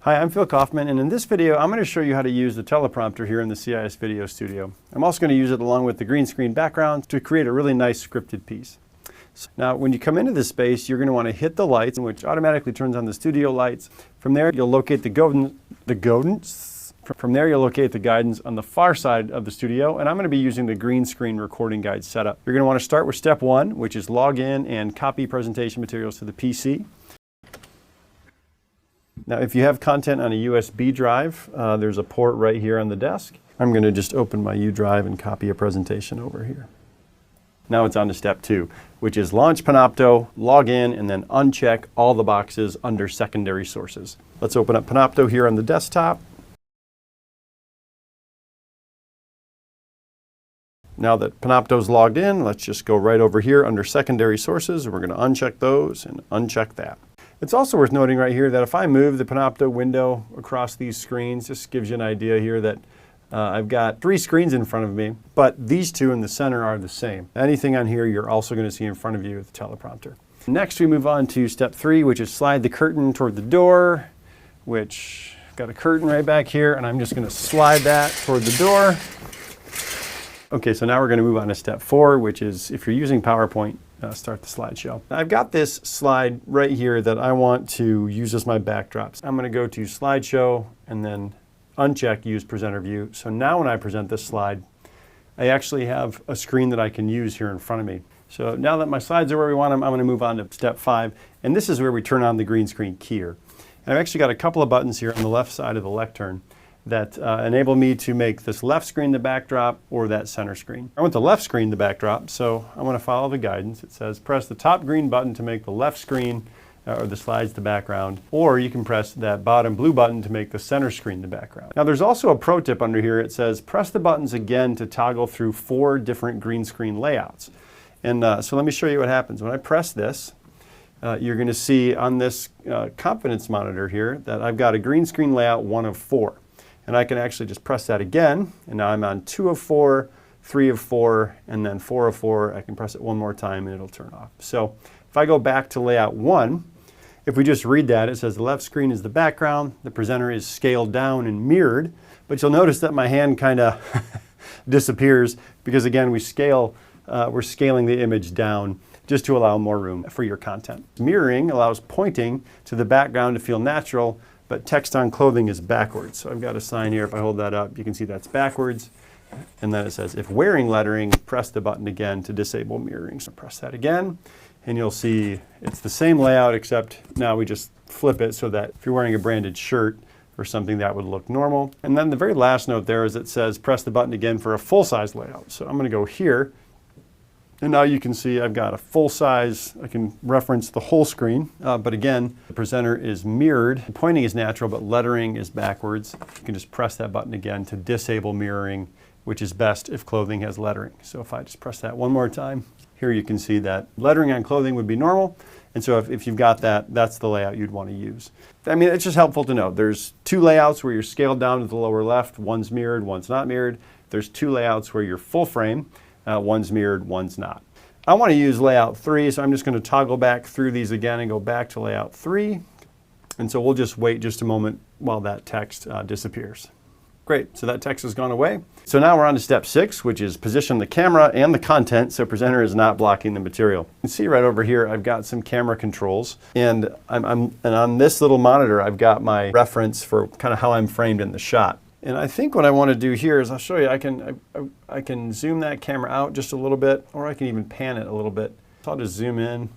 Hi, I'm Phil Kaufman, and in this video I'm going to show you how to use the teleprompter here in the CIS Video Studio. I'm also going to use it along with the green screen background to create a really nice scripted piece. Now when you come into this space, you're going to want to hit the lights, which automatically turns on the studio lights. From there you'll locate the guidance on the far side of the studio, and I'm going to be using the green screen recording guide setup. You're going to want to start with step 1, which is log in and copy presentation materials to the PC. Now, if you have content on a USB drive, there's a port right here on the desk. I'm going to just open my U drive and copy a presentation over here. Now it's on to step 2, which is launch Panopto, log in, and then uncheck all the boxes under secondary sources. Let's open up Panopto here on the desktop. Now that Panopto's logged in, let's just go right over here under secondary sources. We're going to uncheck those and uncheck that. It's also worth noting right here that if I move the Panopto window across these screens, this gives you an idea here that I've got 3 screens in front of me, but these 2 in the center are the same. Anything on here you're also going to see in front of you with the teleprompter. Next we move on to step 3, which is slide the curtain toward the door, which I've got a curtain right back here, and I'm just going to slide that toward the door. Okay, so now we're going to move on to step 4, which is if you're using PowerPoint, start the slideshow. I've got this slide right here that I want to use as my backdrops. I'm going to go to slideshow and then uncheck use presenter view. So now when I present this slide, I actually have a screen that I can use here in front of me. So now that my slides are where we want them, I'm going to move on to step 5, and this is where we turn on the green screen keyer. And I've actually got a couple of buttons here on the left side of the lectern that enable me to make this left screen the backdrop or that center screen. I want the left screen the backdrop, so I want to follow the guidance. It says press the top green button to make the left screen or the slides the background, or you can press that bottom blue button to make the center screen the background. Now there's also a pro tip under here. It says press the buttons again to toggle through 4 different green screen layouts. And so let me show you what happens. When I press this, you're going to see on this confidence monitor here that I've got a green screen layout 1 of 4. And I can actually just press that again, and now I'm on 2 of 4, 3 of 4, and then 4 of 4. I can press it one more time and it'll turn off. So if I go back to layout 1, if we just read that, it says the left screen is the background, the presenter is scaled down and mirrored, but you'll notice that my hand kind of disappears because again we're scaling the image down just to allow more room for your content. Mirroring allows pointing to the background to feel natural, but text on clothing is backwards. So I've got a sign here. If I hold that up, you can see that's backwards. And then it says, if wearing lettering, press the button again to disable mirroring. So press that again, and you'll see it's the same layout, except now we just flip it so that if you're wearing a branded shirt or something, that would look normal. And then the very last note there is it says, press the button again for a full-size layout. So I'm going to go here. And now you can see I've got a full size, I can reference the whole screen, but again, the presenter is mirrored. The pointing is natural, but lettering is backwards. You can just press that button again to disable mirroring, which is best if clothing has lettering. So if I just press that one more time, here you can see that lettering on clothing would be normal. And so if you've got that, that's the layout you'd want to use. I mean, it's just helpful to know. There's 2 layouts where you're scaled down to the lower left. One's mirrored, one's not mirrored. There's 2 layouts where you're full frame. One's mirrored, one's not. I want to use layout 3, so I'm just going to toggle back through these again and go back to layout 3. And so we'll just wait just a moment while that text disappears. Great, so that text has gone away. So now we're on to step 6, which is position the camera and the content so presenter is not blocking the material. You can see right over here I've got some camera controls, and on this little monitor I've got my reference for kind of how I'm framed in the shot. And I think what I want to do here is I'll show you, I can zoom that camera out just a little bit, or I can even pan it a little bit. So I'll just zoom in,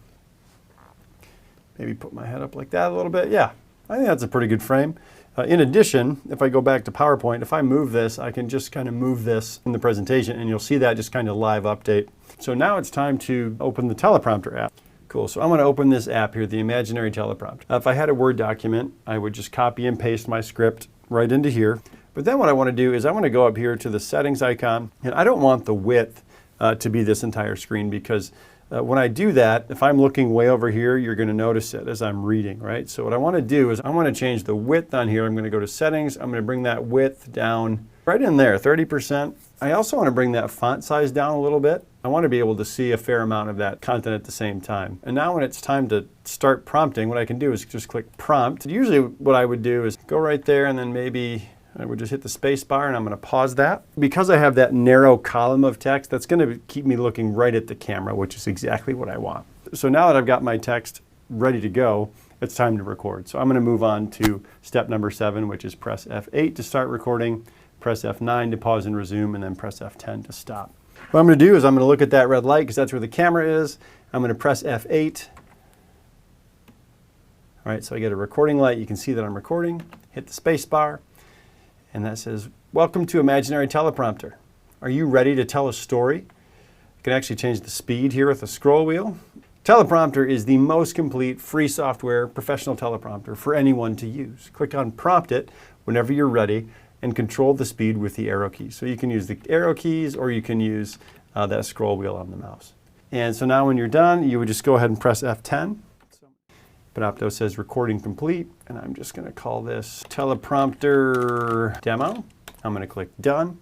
maybe put my head up like that a little bit. Yeah, I think that's a pretty good frame. In addition, if I go back to PowerPoint, if I move this, I can just kind of move this in the presentation, and you'll see that just kind of live update. So now it's time to open the teleprompter app. Cool, so I'm going to open this app here, the imaginary teleprompter. If I had a Word document, I would just copy and paste my script right into here. But then what I want to do is I want to go up here to the settings icon, and I don't want the width to be this entire screen because when I do that, if I'm looking way over here, you're going to notice it as I'm reading, right? So what I want to do is I want to change the width on here. I'm going to go to settings. I'm going to bring that width down right in there, 30%. I also want to bring that font size down a little bit. I want to be able to see a fair amount of that content at the same time. And now when it's time to start prompting, what I can do is just click prompt. Usually what I would do is go right there and then maybe I would just hit the space bar and I'm going to pause that. Because I have that narrow column of text, that's going to keep me looking right at the camera, which is exactly what I want. So now that I've got my text ready to go, it's time to record. So I'm going to move on to step number 7, which is press F8 to start recording, press F9 to pause and resume, and then press F10 to stop. What I'm going to do is I'm going to look at that red light because that's where the camera is. I'm going to press F8. All right, so I get a recording light. You can see that I'm recording. Hit the space bar, and that says, "Welcome to Imaginary Teleprompter. Are you ready to tell a story?" You can actually change the speed here with the scroll wheel. Teleprompter is the most complete free software professional teleprompter for anyone to use. Click on Prompt It whenever you're ready and control the speed with the arrow keys. So you can use the arrow keys or you can use that scroll wheel on the mouse. And so now when you're done, you would just go ahead and press F10. Panopto says recording complete, and I'm just going to call this Teleprompter Demo. I'm going to click Done.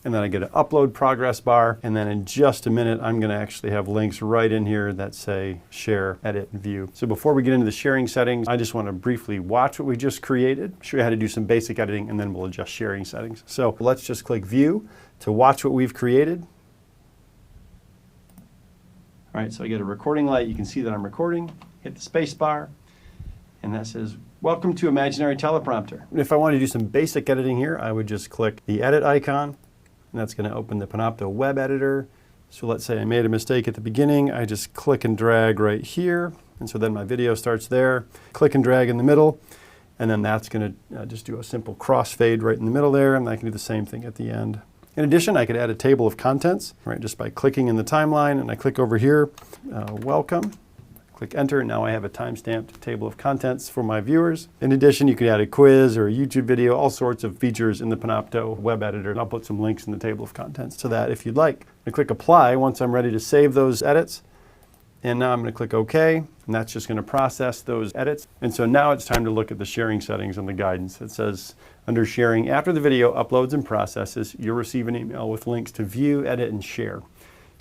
And then I get an upload progress bar, and then in just a minute I'm going to actually have links right in here that say share, edit, and view. So before we get into the sharing settings, I just want to briefly watch what we just created, show you how to do some basic editing, and then we'll adjust sharing settings. So let's just click view to watch what we've created. All right, so I get a recording light. You can see that I'm recording. Hit the space bar, and that says welcome to Imaginary Teleprompter. And if I want to do some basic editing here, I would just click the edit icon. And that's going to open the Panopto web editor. So let's say I made a mistake at the beginning. I just click and drag right here. And so then my video starts there. Click and drag in the middle. And then that's going to just do a simple crossfade right in the middle there. And I can do the same thing at the end. In addition, I could add a table of contents, right, just by clicking in the timeline. And I click over here, welcome. Click enter, and now I have a timestamped table of contents for my viewers. In addition, you could add a quiz or a YouTube video, all sorts of features in the Panopto web editor. And I'll put some links in the table of contents to that if you'd like. I click apply once I'm ready to save those edits. And now I'm going to click OK, and that's just going to process those edits. And so now it's time to look at the sharing settings on the guidance. It says under sharing, after the video uploads and processes, you'll receive an email with links to view, edit, and share.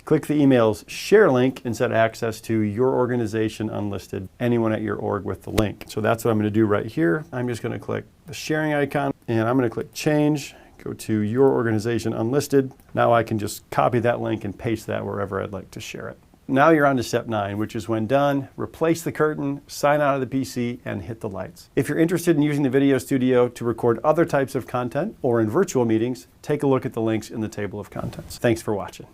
Click the email's share link and set access to your organization unlisted, anyone at your org with the link. So that's what I'm going to do right here. I'm just going to click the sharing icon, and I'm going to click change, go to your organization unlisted. Now I can just copy that link and paste that wherever I'd like to share it. Now you're on to step 9, which is when done, replace the curtain, sign out of the PC, and hit the lights. If you're interested in using the Video Studio to record other types of content or in virtual meetings, take a look at the links in the table of contents. Thanks for watching.